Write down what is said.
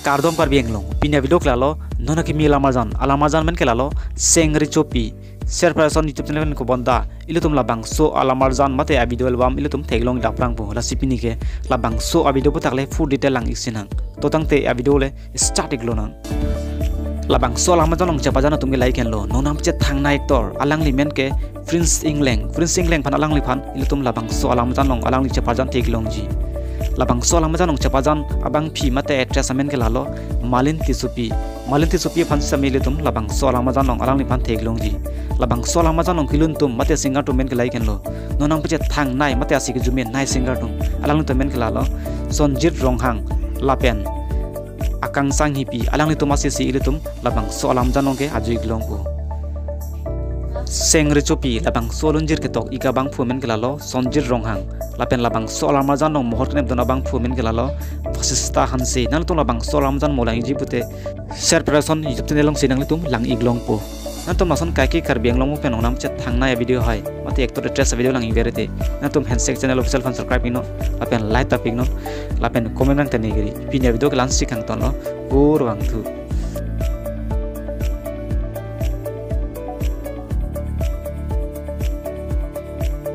Kardom par bieng long pinya video klalo nona ki mila alamazan men kelalo sengri chopi share person youtube channel ko bonda ilutum labang so alamarjan mate a video album ilutum theglong daprang bo la sipini ke labang so a video putakle full detail lang isinang totang te a video le start iglonang labang so alamarjan long chapajana tumge like en lo nonam che thangna actor alang limen ke prince ingling pan alang li phan ilutum labang so alamarjan long alang li chapajan theglong ji labang so alang majanong chapajan abang phi mate actress amen ke lalo malin tisupi phan samile tum labang so alang majanong alang ni phan theglong ji labang so alang majanong kilun tum mate singer tum men ke lai ken lo nonang pje thang nai mate asik jumen nai singer tum alang tum men ke lalo sonjit ronghang lapen akang sang hipi alang ni tum ase si ilitum labang so alang majanong ke ajui glong ko sengri chopi labang so lonjir ke tok ika bang phumen ke lalo sonjit ronghang lapen labang so alamazan nong mohor kene dona bang phumen gelalo fasista hanse nan to labang so alamazan molang ji pute share person youtube channel long sinang litum lang iglong po nan to mason kai ki karbiang long pen onam chat thangna ya video hai mate ektor address video lang iberete nan tum handshake channel official fan subscribe ino lapen like taping no lapen comment nang tani giri pinya video kelan sikang tono pur wangtu